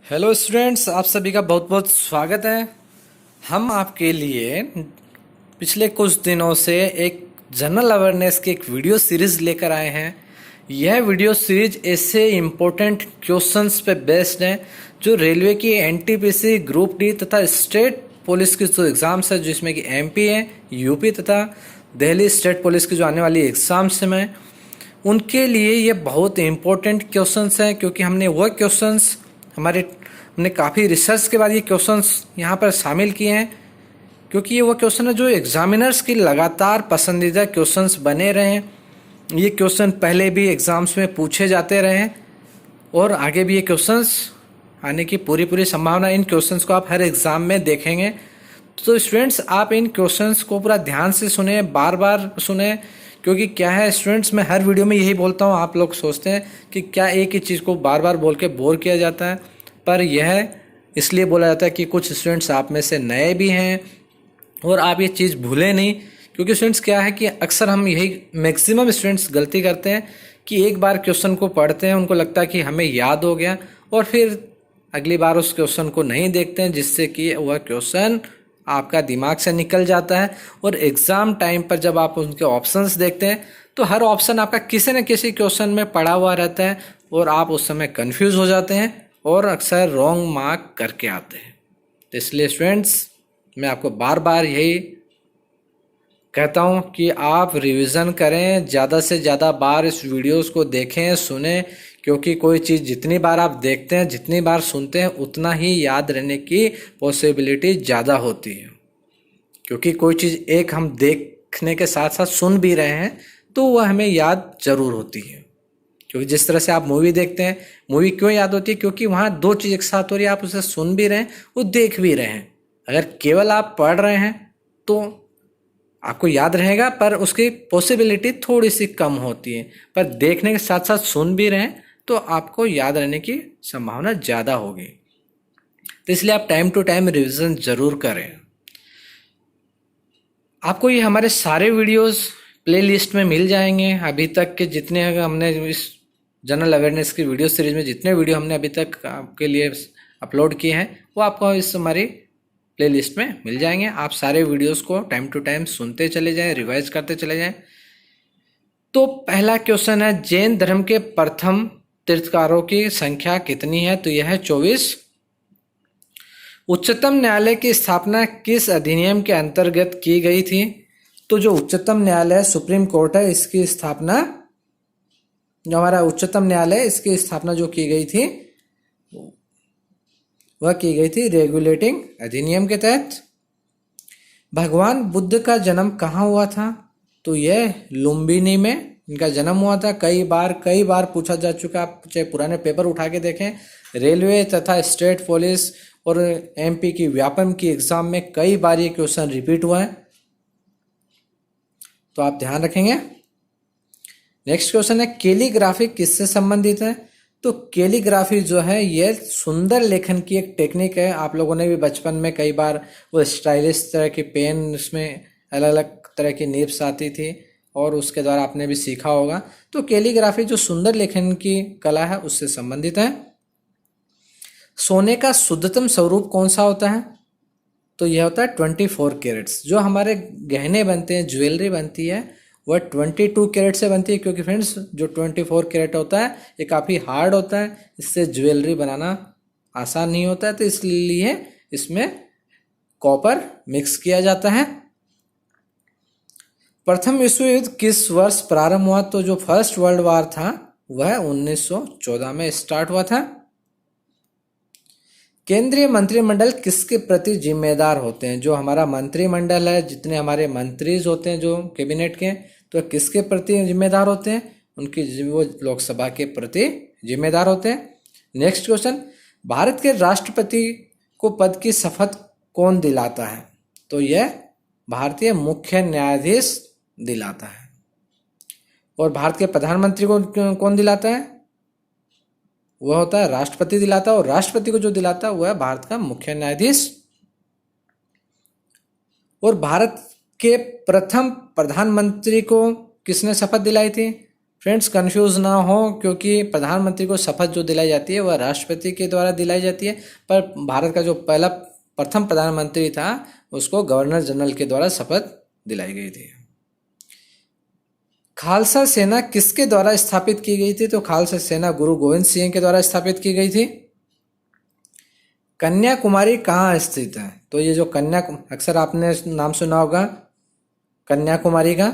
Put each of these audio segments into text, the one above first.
Hello students, आप सभी का बहुत बहुत स्वागत है। हम आपके लिए पिछले कुछ दिनों से एक जनरल अवेयरनेस की एक वीडियो सीरीज लेकर आए हैं। यह वीडियो सीरीज ऐसे इम्पोर्टेंट क्वेश्चंस पे बेस्ड है जो रेलवे की एनटीपीसी, ग्रुप डी तथा स्टेट पुलिस की जो एग्ज़ाम्स है, जिसमें कि एमपी है, यूपी तथा दिल्ली स्टेट पुलिस की जो आने वाली एग्ज़ाम्स हैं, उनके लिए ये बहुत इम्पोर्टेंट क्वेश्चंस हैं। क्योंकि हमने वह क्वेश्चंस हमने काफ़ी रिसर्च के बाद ये क्वेश्चंस यहाँ पर शामिल किए हैं। क्योंकि ये वो क्वेश्चन है जो एग्जामिनर्स की लगातार पसंदीदा क्वेश्चंस बने रहे हैं। ये क्वेश्चन पहले भी एग्ज़ाम्स में पूछे जाते रहे हैं और आगे भी ये क्वेश्चंस आने की पूरी संभावना। इन क्वेश्चंस को आप हर एग्ज़ाम में देखेंगे। तो स्टूडेंट्स, आप इन क्वेश्चंस को पूरा ध्यान से सुने, बार बार सुने। क्योंकि क्या है स्टूडेंट्स, मैं हर वीडियो में यही बोलता हूँ, आप लोग सोचते हैं कि क्या एक ही चीज़ को बार बार बोल के बोर किया जाता है, पर यह इसलिए बोला जाता है कि कुछ स्टूडेंट्स आप में से नए भी हैं और आप ये चीज़ भूलें नहीं। क्योंकि स्टूडेंट्स क्या है कि अक्सर हम यही मैक्सिमम स्टूडेंट्स गलती करते हैं कि एक बार क्वेश्चन को पढ़ते हैं, उनको लगता है कि हमें याद हो गया, और फिर अगली बार उस क्वेश्चन को नहीं देखते हैं, जिससे कि वह क्वेश्चन आपका दिमाग से निकल जाता है। और एग्ज़ाम टाइम पर जब आप उनके ऑप्शंस देखते हैं तो हर ऑप्शन आपका किसी न किसी क्वेश्चन में पड़ा हुआ रहता है और आप उस समय कंफ्यूज हो जाते हैं और अक्सर रॉन्ग मार्क करके आते हैं। तो इसलिए स्टूडेंट्स, मैं आपको बार बार यही कहता हूँ कि आप रिवीजन करें, ज़्यादा से ज़्यादा बार इस वीडियोस को देखें, सुने। क्योंकि कोई चीज़ जितनी बार आप देखते हैं, जितनी बार सुनते हैं, उतना ही याद रहने की पॉसिबिलिटी ज़्यादा होती है। क्योंकि कोई चीज़ एक हम देखने के साथ साथ सुन भी रहे हैं तो वह हमें याद ज़रूर होती है। क्योंकि जिस तरह से आप मूवी देखते हैं, मूवी क्यों याद होती है? क्योंकि वहाँ दो चीज़ एक साथ हो रही है, आप उसे सुन भी रहे हैं, वो देख भी रहे हैं। अगर केवल आप पढ़ रहे हैं तो आपको याद रहेगा, पर उसकी पॉसिबिलिटी थोड़ी सी कम होती है। पर देखने के साथ साथ सुन भी रहे हैं तो आपको याद रहने की संभावना ज़्यादा होगी। तो इसलिए आप टाइम टू टाइम रिविज़न ज़रूर करें। आपको ये हमारे सारे वीडियोस प्लेलिस्ट में मिल जाएंगे। अभी तक के जितने हमने इस जनरल अवेयरनेस की वीडियो सीरीज में जितने वीडियो हमने अभी तक आपके लिए अपलोड किए हैं, वो आपको इस हमारी प्लेलिस्ट में मिल जाएंगे। आप सारे वीडियोस को टाइम टू टाइम सुनते चले जाएं, रिवाइज करते चले जाएं। तो पहला क्वेश्चन है, जैन धर्म के प्रथम तीर्थकारों की संख्या कितनी है? तो यह है 24। उच्चतम न्यायालय की स्थापना किस अधिनियम के अंतर्गत की गई थी? तो जो उच्चतम न्यायालय सुप्रीम कोर्ट है, इसकी स्थापना, जो हमारा उच्चतम न्यायालय, इसकी स्थापना जो की गई थी वह की गई थी रेगुलेटिंग अधिनियम के तहत। भगवान बुद्ध का जन्म कहाँ हुआ था? तो यह लुम्बिनी में इनका जन्म हुआ था। कई बार पूछा जा चुका, आप चाहे पुराने पेपर उठा के देखें, रेलवे तथा स्टेट पुलिस और एमपी की व्यापम की एग्जाम में कई बार ये क्वेश्चन रिपीट हुआ है, तो आप ध्यान रखेंगे। नेक्स्ट क्वेश्चन है, कैलीग्राफी किससे संबंधित है? तो कैलीग्राफी जो है ये सुंदर लेखन की एक टेक्निक है। आप लोगों ने भी बचपन में कई बार वो स्टाइलिश तरह की पेन, उसमें अलग अलग तरह की निब्स आती थी और उसके द्वारा आपने भी सीखा होगा। तो कैलीग्राफी जो सुंदर लेखन की कला है उससे संबंधित है। सोने का शुद्धतम स्वरूप कौन सा होता है? तो यह होता है 24 कैरेट्स। जो हमारे गहने बनते हैं, ज्वेलरी बनती है, वह 22 कैरेट से बनती है। क्योंकि फ्रेंड्स, जो 24 कैरेट होता है ये काफ़ी हार्ड होता है, इससे ज्वेलरी बनाना आसान नहीं होता है, तो इसलिए इसमें कॉपर मिक्स किया जाता है। प्रथम विश्व युद्ध किस वर्ष प्रारंभ हुआ? तो जो फर्स्ट वर्ल्ड वॉर था वह 1914 में स्टार्ट हुआ था। केंद्रीय मंत्रिमंडल किसके प्रति जिम्मेदार होते हैं? जो हमारा मंत्रिमंडल है, जितने हमारे मंत्रीज होते हैं जो कैबिनेट के, तो किसके प्रति जिम्मेदार होते हैं? उनकी वो लोकसभा के प्रति जिम्मेदार होते हैं। नेक्स्ट क्वेश्चन, भारत के राष्ट्रपति को पद की शपथ कौन दिलाता है? तो यह भारतीय मुख्य न्यायाधीश दिलाता है। और भारत के प्रधानमंत्री को कौन दिलाता है? वह होता है राष्ट्रपति दिलाता है। और राष्ट्रपति को जो दिलाता है वह है भारत का मुख्य न्यायाधीश। और भारत के प्रथम प्रधानमंत्री को किसने शपथ दिलाई थी? फ्रेंड्स कंफ्यूज ना हो, क्योंकि प्रधानमंत्री को शपथ जो दिलाई जाती है वह राष्ट्रपति के द्वारा दिलाई जाती है, पर भारत का जो प्रथम प्रधानमंत्री था उसको गवर्नर जनरल के द्वारा शपथ दिलाई गई थी। खालसा सेना किसके द्वारा स्थापित की गई थी? तो खालसा सेना गुरु गोविंद सिंह के द्वारा स्थापित की गई थी। कन्याकुमारी कहाँ स्थित है? तो ये जो अक्सर आपने नाम सुना होगा कन्याकुमारी का,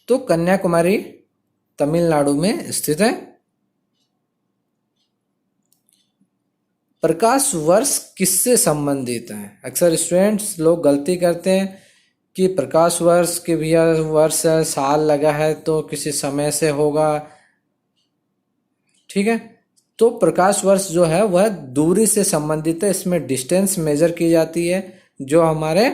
तो कन्याकुमारी तमिलनाडु में स्थित है। प्रकाश वर्ष किससे संबंधित है? अक्सर स्टूडेंट्स लोग गलती करते हैं कि प्रकाश वर्ष के भैया वर्ष है, साल लगा है तो किसी समय से होगा, ठीक है। तो प्रकाश वर्ष जो है वह दूरी से संबंधित है, इसमें डिस्टेंस मेजर की जाती है, जो हमारे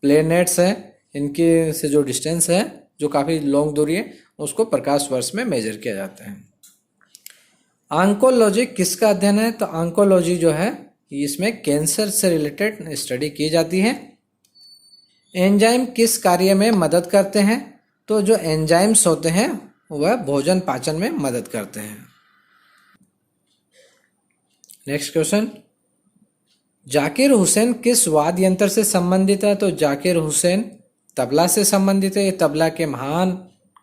प्लेनेट्स हैं इनके से जो डिस्टेंस है, जो काफ़ी लॉन्ग दूरी है, उसको प्रकाश वर्ष में मेजर किया जाता है। ऑन्कोलॉजी किसका अध्ययन है? तो ऑन्कोलॉजी जो है इसमें कैंसर से रिलेटेड स्टडी की जाती है। एंजाइम किस कार्य में मदद करते हैं? तो जो एंजाइम्स होते हैं वह भोजन पाचन में मदद करते हैं। नेक्स्ट क्वेश्चन, जाकिर हुसैन किस वाद्य यंत्र से संबंधित है? तो जाकिर हुसैन तबला से संबंधित है, ये तबला के महान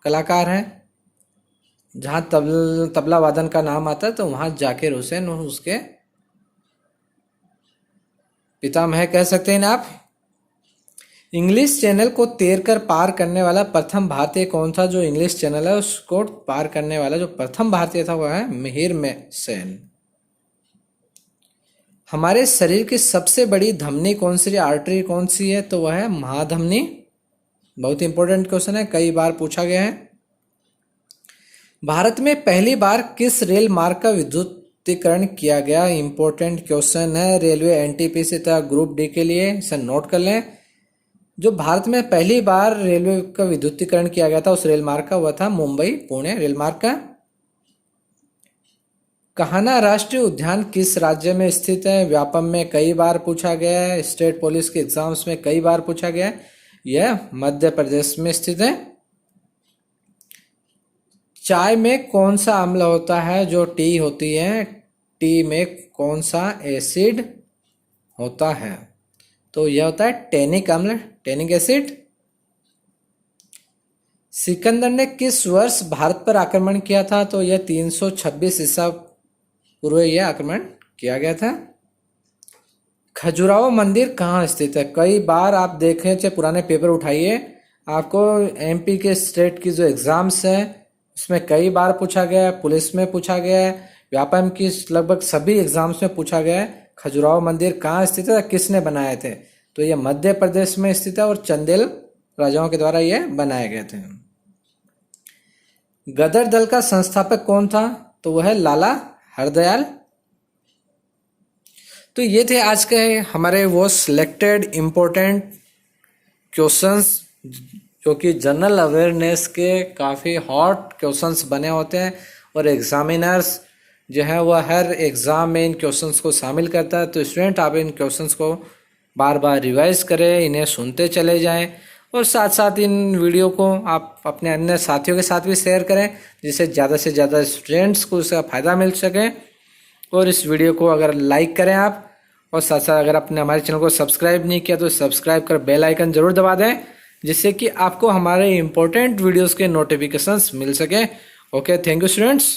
कलाकार हैं। जहाँ तबला वादन का नाम आता है तो वहाँ जाकिर हुसैन उसके पितामह कह सकते हैं आप। इंग्लिश चैनल को तैरकर पार करने वाला प्रथम भारतीय कौन था? जो इंग्लिश चैनल है उसको पार करने वाला जो प्रथम भारतीय था वह है मिहिर में सेन। हमारे शरीर की सबसे बड़ी धमनी कौन सी, आर्टरी कौन सी है? तो वह है महाधमनी। बहुत इंपॉर्टेंट क्वेश्चन है, कई बार पूछा गया है। भारत में पहली बार किस रेल मार्ग का विद्युतीकरण किया गया? इंपॉर्टेंट क्वेश्चन है, रेलवे एनटीपीसी था ग्रुप डी के लिए, इसे नोट कर लें। जो भारत में पहली बार रेलवे का विद्युतीकरण किया गया था उस रेल मार्ग का वह था मुंबई पुणे रेल मार्ग का। कान्हा राष्ट्रीय उद्यान किस राज्य में स्थित है? व्यापम में कई बार पूछा गया है, स्टेट पुलिस के एग्जाम्स में कई बार पूछा गया है। यह मध्य प्रदेश में स्थित है। चाय में कौन सा अम्ल होता है? जो टी होती है, टी में कौन सा एसिड होता है? तो यह होता है टैनिक अम्ल, टैनिक एसिड। सिकंदर ने किस वर्ष भारत पर आक्रमण किया था? तो यह 326 ईसा पूर्व यह आक्रमण किया गया था। खजुराहो मंदिर कहाँ स्थित है? कई बार आप देखें, चाहे पुराने पेपर उठाइए, आपको एमपी के स्टेट की जो एग्जाम्स हैं उसमें कई बार पूछा गया है, पुलिस में पूछा गया है, व्यापम की लगभग सभी एग्जाम्स में पूछा गया है। खजुराहो मंदिर कहाँ स्थित है, किसने बनाए थे? तो यह मध्य प्रदेश में स्थित है और चंदेल राजाओं के द्वारा यह बनाए गए थे। गदर दल का संस्थापक कौन था? तो वह है लाला हरदयाल। तो ये थे आज के हमारे वो सिलेक्टेड इम्पोर्टेंट क्वेश्चंस जो कि जनरल अवेयरनेस के काफ़ी हॉट क्वेश्चंस बने होते हैं, और एग्जामिनर्स जो है वह हर एग्ज़ाम में इन क्वेश्चंस को शामिल करता है। तो स्टूडेंट आप इन क्वेश्चंस को बार बार रिवाइज करें, इन्हें सुनते चले जाएं, और साथ साथ इन वीडियो को आप अपने अन्य साथियों के साथ भी शेयर करें, जिससे ज़्यादा से ज़्यादा स्टूडेंट्स को उसका फ़ायदा मिल सके। और इस वीडियो को अगर लाइक करें आप, और साथ साथ अगर आपने हमारे चैनल को सब्सक्राइब नहीं किया तो सब्सक्राइब कर बेल आइकन ज़रूर दबा दें, जिससे कि आपको हमारे इम्पोर्टेंट वीडियोज़ के नोटिफिकेशंस मिल सके। Okay, thank you students.